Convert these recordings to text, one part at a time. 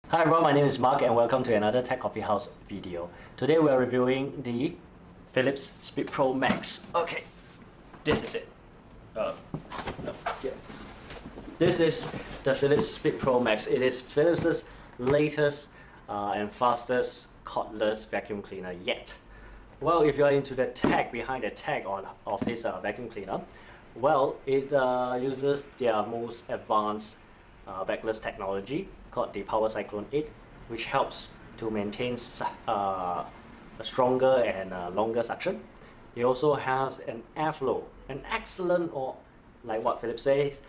Hi everyone, my name is Mark and welcome to another Tech Coffee House video. Today we are reviewing the Philips SpeedPro Max. Okay, this is it. No, yeah. This is the Philips SpeedPro Max. It is Philips' latest and fastest cordless vacuum cleaner yet. Well, if you are into the tech behind the tech of this vacuum cleaner, well, it uses their most advanced backless technology called the Power Cyclone 8, which helps to maintain a stronger and longer suction. It also has an airflow, an excellent, or like what Philips says,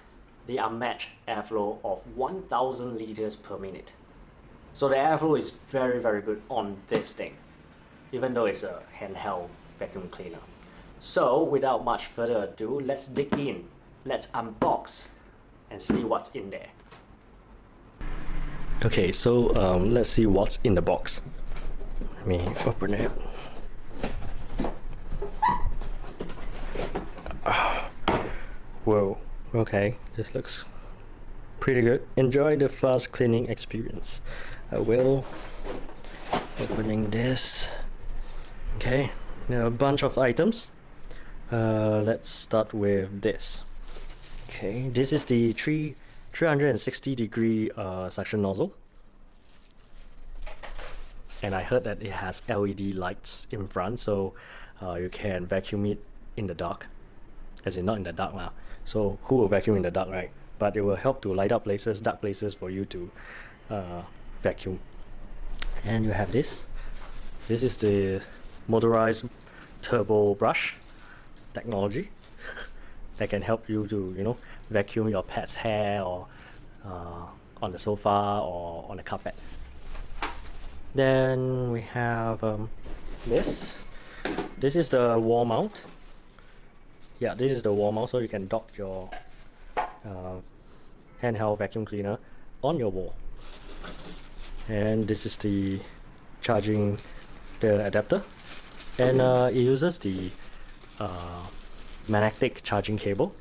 the unmatched airflow of 1000 liters per minute. So the airflow is very, very good on this thing, even though it's a handheld vacuum cleaner. So without much further ado, let's dig in, let's unbox and see what's in there. Okay, so let's see what's in the box. Let me open it. Whoa, okay, this looks pretty good. Enjoy the fast cleaning experience. I will. Opening this. Okay, there are a bunch of items. Let's start with this. Okay, this is the 360-degree suction nozzle, and I heard that it has LED lights in front, so you can vacuum it in the dark, as in not in the dark now. So who will vacuum in the dark, right? But it will help to light up places, dark places, for you to vacuum. And you have this. This is the motorized turbo brush technology that can help you to, you know, vacuum your pet's hair or on the sofa or on the carpet. Then we have this. This is the wall mount. Yeah, this is the wall mount, so you can dock your handheld vacuum cleaner on your wall. And this is the charging, the adapter, and it uses the magnetic charging cable.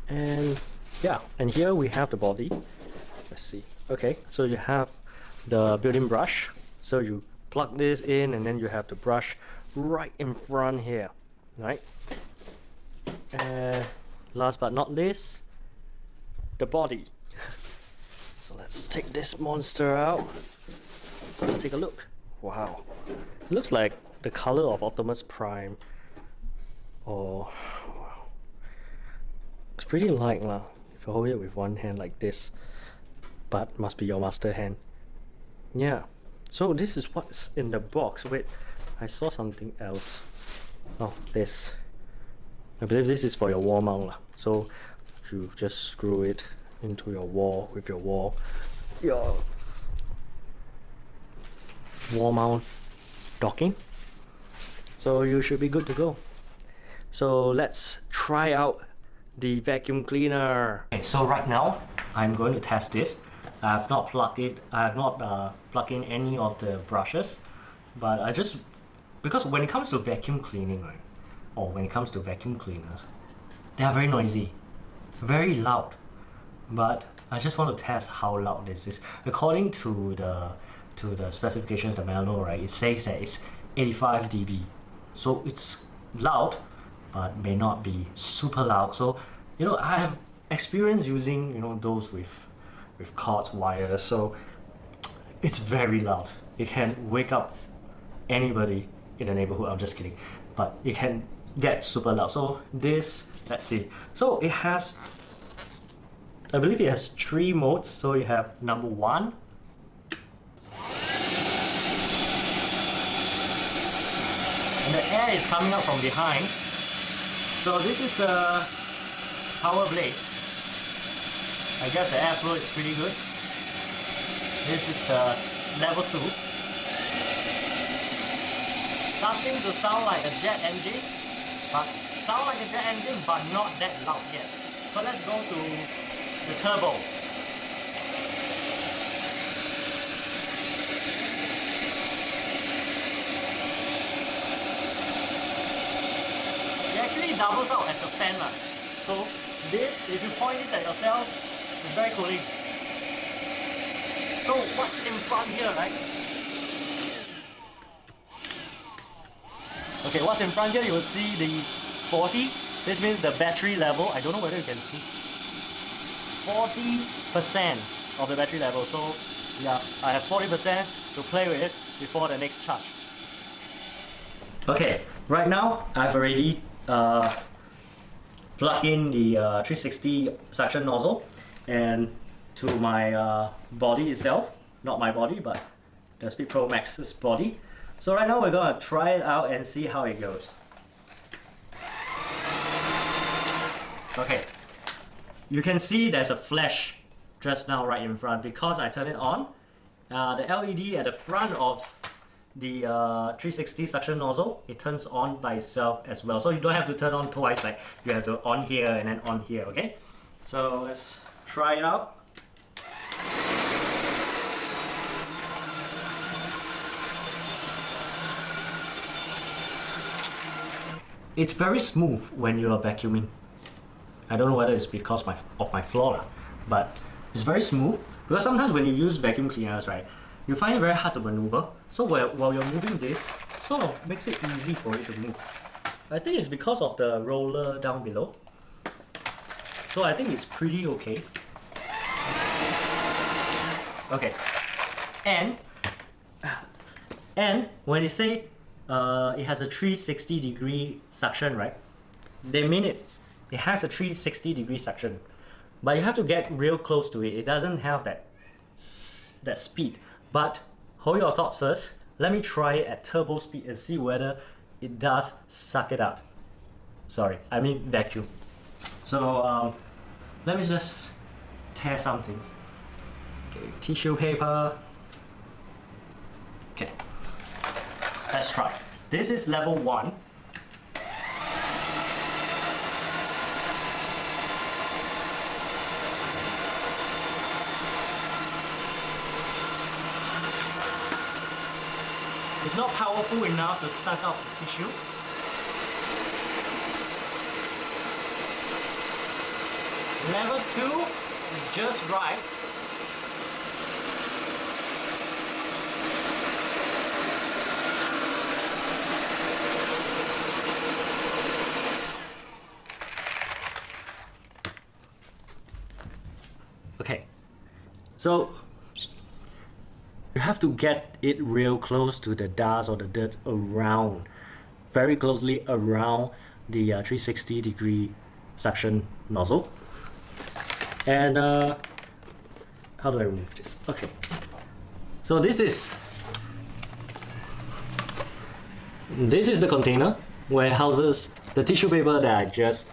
And yeah, and here we have the body. Let's see. Okay, so you have the built-in brush, so you plug this in and then you have the brush right in front here, right? And last but not least, the body. So let's take this monster out. Let's take a look. Wow, it looks like the color of Optimus Prime. Oh, wow. It's pretty light lah, if you hold it with one hand like this, but must be your master hand. Yeah, so this is what's in the box. Wait, I saw something else. Oh, this. I believe this is for your wall mount lah. So you just screw it into your wall with your wall mount docking. So you should be good to go. So let's try out the vacuum cleaner. Okay, so right now I'm going to test this. I have not plugged it. I have not plugged in any of the brushes, but I just, because when it comes to vacuum cleaning, right, or when it comes to vacuum cleaners, they are very noisy, very loud. But I just want to test how loud this is. According to the specifications, the manual, right, it says that it's 85 dB, so it's loud, but may not be super loud. So, you know, I have experience using, you know, those with cords, wires, so it's very loud. It can wake up anybody in the neighborhood. I'm just kidding, but it can get super loud. So this, let's see. So it has, I believe it has 3 modes. So you have number 1, and the air is coming up from behind. So this is the power blade. I guess the airflow is pretty good. This is the level 2. Starting to sound like a jet engine, but not that loud yet. So let's go to the turbo. It actually doubles out as a fan. So this, if you point this at yourself, it's very cooling. So what's in front here, right? Okay, what's in front here, you will see the 40. This means the battery level, I don't know whether you can see, 40% of the battery level. So yeah, I have 40% to play with before the next charge. Okay, right now I've already plugged in the 360 suction nozzle and to my body itself, not my body but the SpeedPro Max's body. So right now we're gonna try it out and see how it goes. Okay, you can see there's a flash just now right in front because I turned it on. The LED at the front of the 360 suction nozzle, it turns on by itself as well. So you don't have to turn on twice, like you have to on here and then on here, okay? So let's try it out. It's very smooth when you are vacuuming. I don't know whether it's because of my floor, but it's very smooth. Because sometimes when you use vacuum cleaners, right, you find it very hard to maneuver. So while you're moving this, sort of makes it easy for it to move. I think it's because of the roller down below. So I think it's pretty okay. Okay, and when they say it has a 360-degree suction, right? They mean it. It has a 360-degree suction, but you have to get real close to it. It doesn't have that speed. But hold your thoughts first. Let me try it at turbo speed and see whether it does suck it up. Sorry, I mean vacuum. So let me just tear something. Okay, tissue paper. Okay, let's try. This is level 1. It's not powerful enough to suck out the tissue. Level 2 is just right. Okay, so you have to get it real close to the dust or the dirt around, very closely around the 360-degree suction nozzle. And how do I remove this? Okay, so this is the container where it houses the tissue paper that I just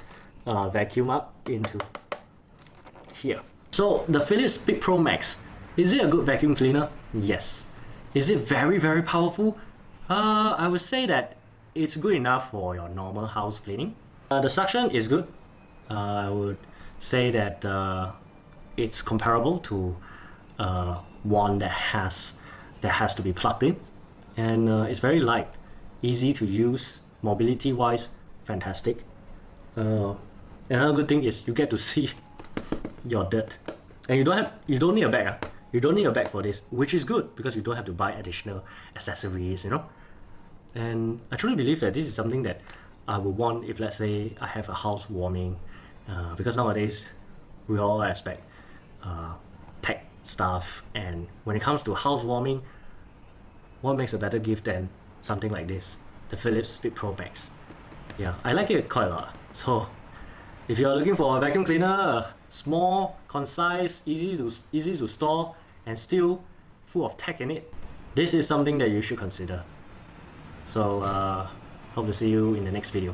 vacuum up into here. So the Philips SpeedPro Max, is it a good vacuum cleaner? Yes. Is it very, very powerful? I would say that it's good enough for your normal house cleaning. The suction is good. I would say that it's comparable to one that has to be plugged in, and it's very light, easy to use, mobility wise fantastic. Another good thing is you get to see your dirt, and you don't need a bag. You don't need a bag for this, which is good because you don't have to buy additional accessories, you know. And I truly believe that this is something that I would want if, let's say, I have a housewarming, because nowadays we all expect tech stuff, and when it comes to housewarming, what makes a better gift than something like this, the Philips SpeedPro Max? Yeah, I like it quite a lot. So if you're looking for a vacuum cleaner, small, concise, easy to store, and still full of tech in it, this is something that you should consider. So hope to see you in the next video.